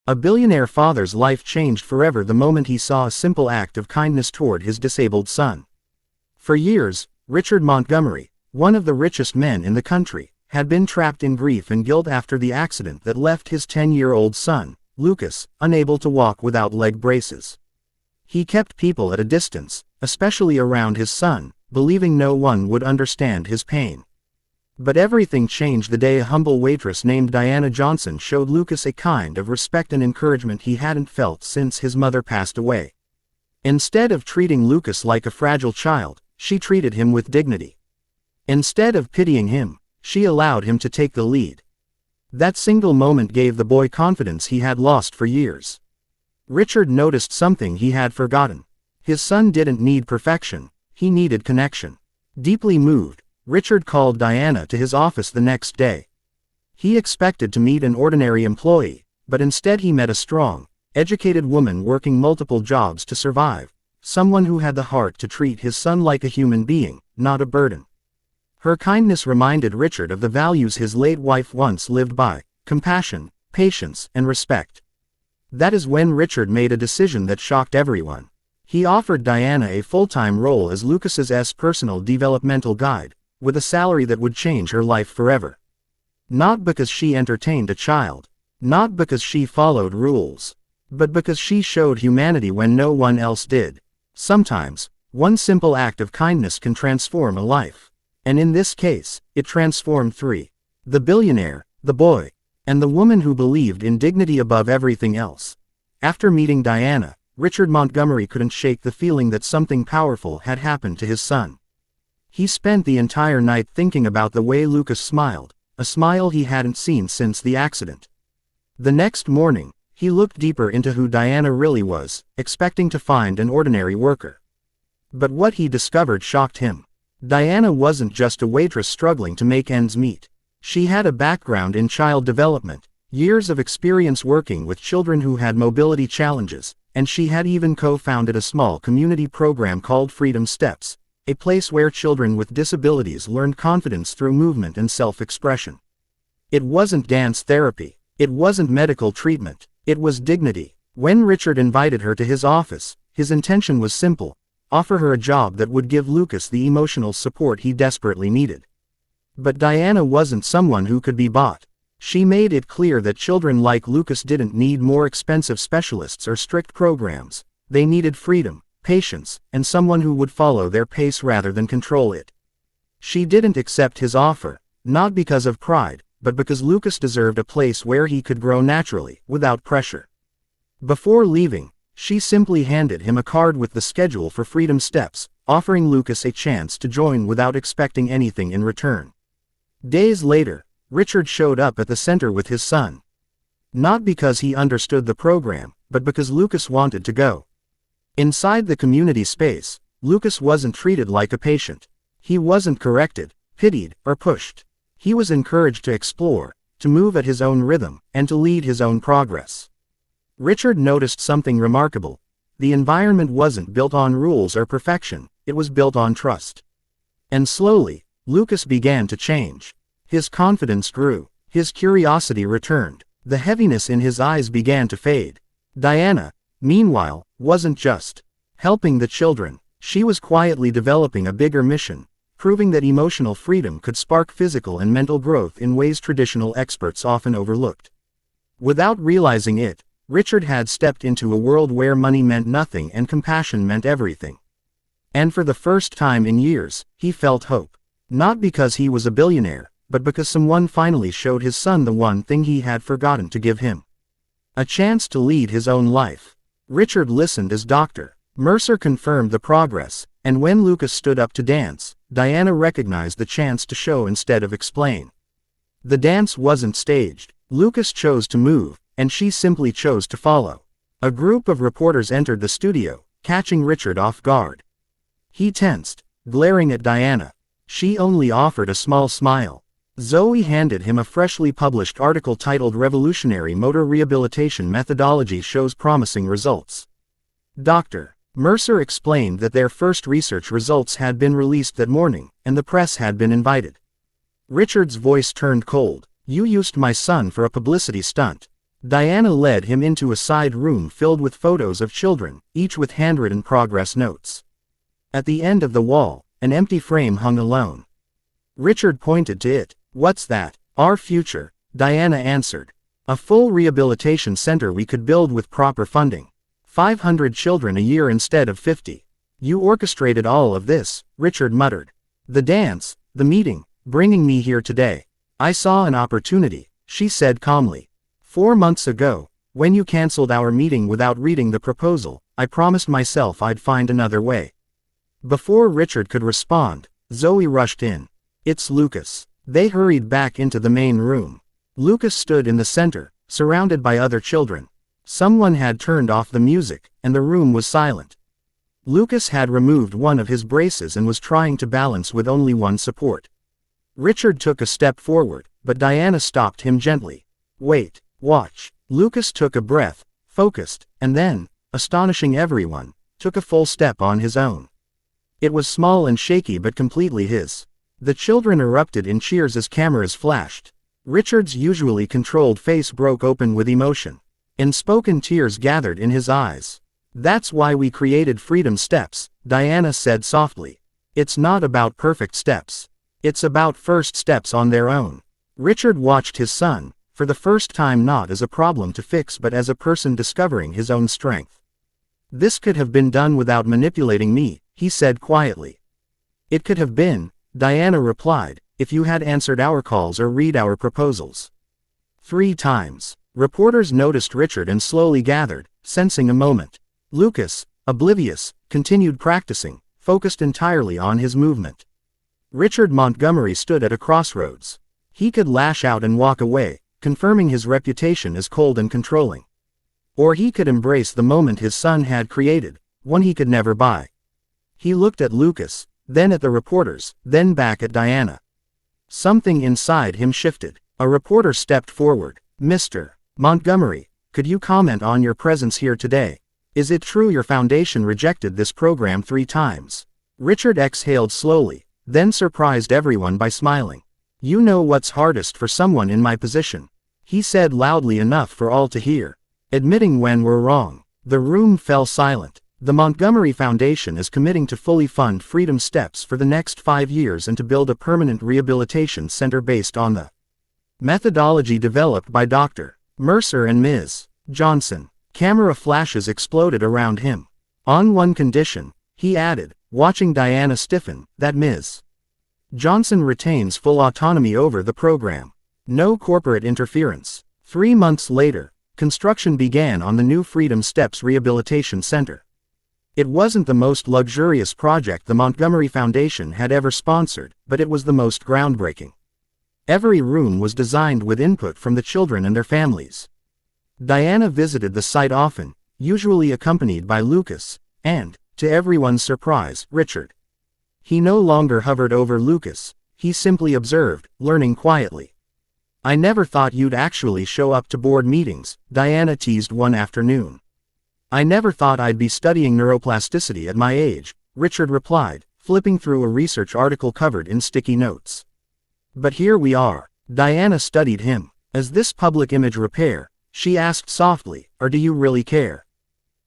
A billionaire father's life changed forever the moment he saw a simple act of kindness toward his disabled son. For years, Richard Montgomery, one of the richest men in the country, had been trapped in grief and guilt after the accident that left his 10-year-old son, Lucas, unable to walk without leg braces. He kept people at a distance, especially around his son, believing no one would understand his pain. But everything changed the day a humble waitress named Diana Johnson showed Lucas a kind of respect and encouragement he hadn't felt since his mother passed away. Instead of treating Lucas like a fragile child, she treated him with dignity. Instead of pitying him, she allowed him to take the lead. That single moment gave the boy confidence he had lost for years. Richard noticed something he had forgotten. His son didn't need perfection, he needed connection. Deeply moved, Richard called Diana to his office the next day. He expected to meet an ordinary employee, but instead he met a strong, educated woman working multiple jobs to survive, someone who had the heart to treat his son like a human being, not a burden. Her kindness reminded Richard of the values his late wife once lived by: compassion, patience, and respect. That is when Richard made a decision that shocked everyone. He offered Diana a full-time role as Lucas's personal developmental guide, with a salary that would change her life forever. Not because she entertained a child, not because she followed rules, but because she showed humanity when no one else did. Sometimes, one simple act of kindness can transform a life. And in this case, it transformed three: the billionaire, the boy, and the woman who believed in dignity above everything else. After meeting Diana, Richard Montgomery couldn't shake the feeling that something powerful had happened to his son. He spent the entire night thinking about the way Lucas smiled, a smile he hadn't seen since the accident. The next morning, he looked deeper into who Diana really was, expecting to find an ordinary worker. But what he discovered shocked him. Diana wasn't just a waitress struggling to make ends meet. She had a background in child development, years of experience working with children who had mobility challenges, and she had even co-founded a small community program called Freedom Steps, a place where children with disabilities learned confidence through movement and self-expression. It wasn't dance therapy. It wasn't medical treatment. It was dignity. When Richard invited her to his office, his intention was simple: offer her a job that would give Lucas the emotional support he desperately needed. But Diana wasn't someone who could be bought. She made it clear that children like Lucas didn't need more expensive specialists or strict programs. They needed freedom, patience, and someone who would follow their pace rather than control it. She didn't accept his offer, not because of pride, but because Lucas deserved a place where he could grow naturally, without pressure. Before leaving, she simply handed him a card with the schedule for Freedom Steps, offering Lucas a chance to join without expecting anything in return. Days later, Richard showed up at the center with his son. Not because he understood the program, but because Lucas wanted to go. Inside the community space, Lucas wasn't treated like a patient. He wasn't corrected, pitied, or pushed. He was encouraged to explore, to move at his own rhythm, and to lead his own progress. Richard noticed something remarkable. The environment wasn't built on rules or perfection, it was built on trust. And slowly, Lucas began to change. His confidence grew, his curiosity returned, the heaviness in his eyes began to fade. Diana, meanwhile, wasn't just helping the children. She was quietly developing a bigger mission, proving that emotional freedom could spark physical and mental growth in ways traditional experts often overlooked. Without realizing it, Richard had stepped into a world where money meant nothing and compassion meant everything. And for the first time in years, he felt hope. Not because he was a billionaire, but because someone finally showed his son the one thing he had forgotten to give him: a chance to lead his own life. Richard listened as Dr. Mercer confirmed the progress, and when Lucas stood up to dance, Diana recognized the chance to show instead of explain. The dance wasn't staged. Lucas chose to move, and she simply chose to follow. A group of reporters entered the studio, catching Richard off guard. He tensed, glaring at Diana. She only offered a small smile. Zoe handed him a freshly published article titled "Revolutionary Motor Rehabilitation Methodology Shows Promising Results." Dr. Mercer explained that their first research results had been released that morning, and the press had been invited. Richard's voice turned cold. "You used my son for a publicity stunt." Diana led him into a side room filled with photos of children, each with handwritten progress notes. At the end of the wall, an empty frame hung alone. Richard pointed to it. "What's that?" "Our future," Diana answered. "A full rehabilitation center we could build with proper funding. 500 children a year instead of 50. "You orchestrated all of this," Richard muttered. "The dance, the meeting, bringing me here today. I saw an opportunity," she said calmly. "4 months ago, when you canceled our meeting without reading the proposal, I promised myself I'd find another way." Before Richard could respond, Zoe rushed in. "It's Lucas." They hurried back into the main room. Lucas stood in the center, surrounded by other children. Someone had turned off the music, and the room was silent. Lucas had removed one of his braces and was trying to balance with only one support. Richard took a step forward, but Diana stopped him gently. "Wait, watch." Lucas took a breath, focused, and then, astonishing everyone, took a full step on his own. It was small and shaky but completely his. The children erupted in cheers as cameras flashed. Richard's usually controlled face broke open with emotion. Unspoken tears gathered in his eyes. "That's why we created Freedom Steps," Diana said softly. "It's not about perfect steps. It's about first steps on their own." Richard watched his son, for the first time not as a problem to fix but as a person discovering his own strength. "This could have been done without manipulating me," he said quietly. "It could have been," Diana replied, "if you had answered our calls or read our proposals." 3 times. Reporters noticed Richard and slowly gathered, sensing a moment. Lucas, oblivious, continued practicing, focused entirely on his movement. Richard Montgomery stood at a crossroads. He could lash out and walk away, confirming his reputation as cold and controlling. Or he could embrace the moment his son had created, one he could never buy. He looked at Lucas, then at the reporters, then back at Diana. Something inside him shifted. A reporter stepped forward. "Mr. Montgomery, could you comment on your presence here today? Is it true your foundation rejected this program 3 times? Richard exhaled slowly, then surprised everyone by smiling. "You know what's hardest for someone in my position," he said loudly enough for all to hear. "Admitting when we're wrong." The room fell silent. The Montgomery Foundation is committing to fully fund Freedom Steps for the next 5 years and to build a permanent rehabilitation center based on the methodology developed by Dr. Mercer and Ms. Johnson. Camera flashes exploded around him. "On one condition," he added, watching Diana stiffen, "that Ms. Johnson retains full autonomy over the program. No corporate interference." 3 months later, construction began on the new Freedom Steps Rehabilitation Center. It wasn't the most luxurious project the Montgomery Foundation had ever sponsored, but it was the most groundbreaking. Every room was designed with input from the children and their families. Diana visited the site often, usually accompanied by Lucas, and, to everyone's surprise, Richard. He no longer hovered over Lucas, he simply observed, learning quietly. "I never thought you'd actually show up to board meetings," Diana teased one afternoon. "I never thought I'd be studying neuroplasticity at my age," Richard replied, flipping through a research article covered in sticky notes. "But here we are." Diana studied him. "Is this public image repair?" she asked softly, "or do you really care?"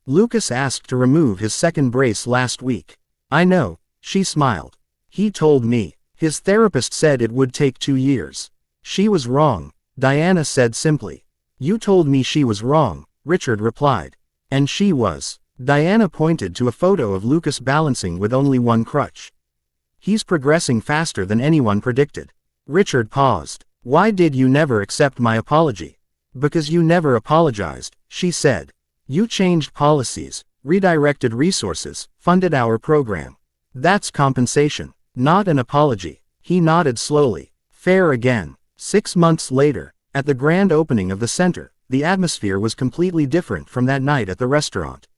Lucas asked to remove his second brace last week. "I know," she smiled. "He told me. His therapist said it would take 2 years. She was wrong," Diana said simply. "You told me she was wrong," Richard replied. "And she was." Diana pointed to a photo of Lucas balancing with only one crutch. "He's progressing faster than anyone predicted." Richard paused. "Why did you never accept my apology?" "Because you never apologized," she said. "You changed policies, redirected resources, funded our program. That's compensation, not an apology." He nodded slowly. "Fair again." 6 months later, at the grand opening of the center, the atmosphere was completely different from that night at the restaurant.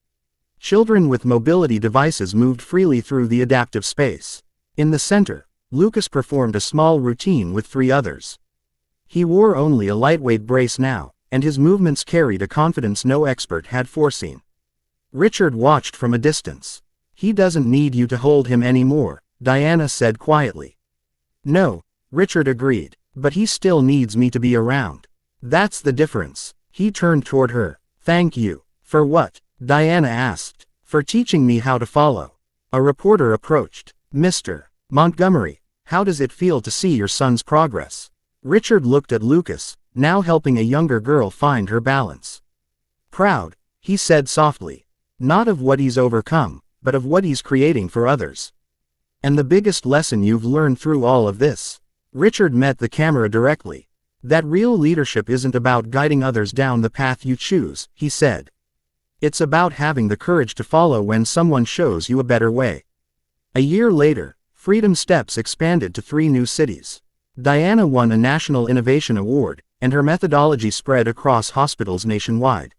Children with mobility devices moved freely through the adaptive space. In the center, Lucas performed a small routine with 3 others. He wore only a lightweight brace now, and his movements carried a confidence no expert had foreseen. Richard watched from a distance. "He doesn't need you to hold him anymore," Diana said quietly. "No," Richard agreed, "but he still needs me to be around. That's the difference." He turned toward her. "Thank you." "For what?" Diana asked. "For teaching me how to follow." A reporter approached. "Mr. Montgomery, how does it feel to see your son's progress?" Richard looked at Lucas, now helping a younger girl find her balance. "Proud," he said softly. "Not of what he's overcome, but of what he's creating for others." "And the biggest lesson you've learned through all of this?" Richard met the camera directly. "That real leadership isn't about guiding others down the path you choose," he said. "It's about having the courage to follow when someone shows you a better way." A year later, Freedom Steps expanded to 3 new cities. Diana won a National Innovation Award, and her methodology spread across hospitals nationwide.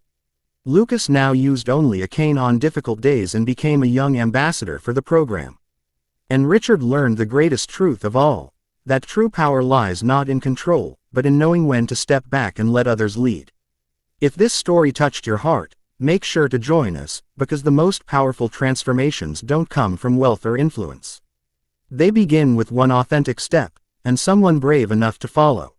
Lucas now used only a cane on difficult days and became a young ambassador for the program. And Richard learned the greatest truth of all, that true power lies not in control, but in knowing when to step back and let others lead. If this story touched your heart, make sure to join us, because the most powerful transformations don't come from wealth or influence. They begin with one authentic step, and someone brave enough to follow.